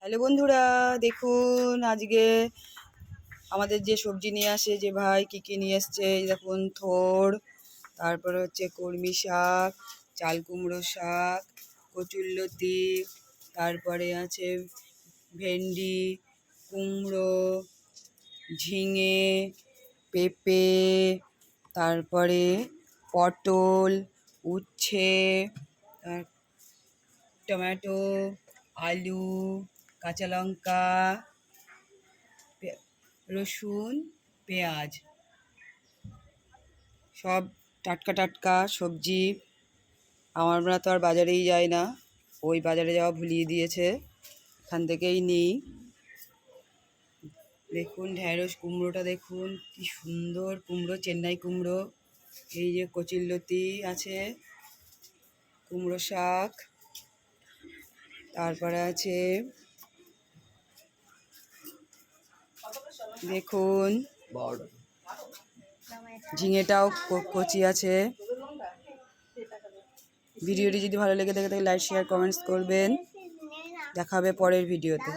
Hello বন্ধুরা, দেখুন আজকে আমাদের যে সবজি নিয়ে আসে যে ভাই কি নিয়ে এসছে। এই দেখুন থোড়, তারপরে হচ্ছে কলমি শাক, চাল কুমড়ো শাক, কচুরলতি, তারপরে আছে ভেন্ডি, কুমড়ো, ঝিঙে, পেঁপে, তারপরে পটল, উচ্ছে, টমেটো, আলু, কাঁচা লঙ্কা, রসুন, পেঁয়াজ, সব টাটকা টাটকা সবজি। আমরা তো আর বাজারেই যাই না, ওই বাজারে যাওয়া ভুলিয়ে দিয়েছে, এখান থেকেই নিই। দেখুন ঢ্যাঁড়স কুমড়োটা দেখুন কি সুন্দর কুমড়ো, চেন্নাই কুমড়ো। এই যে কচুরলতি আছে, কুমড়ো শাক, তারপরে আছে দেখুন ঝিঙেটাও কচি আছে। ভিডিওটি যদি ভালো লেগে থাকে তাহলে লাইক শেয়ার কমেন্টস করবেন। দেখা হবে পরের ভিডিওতে।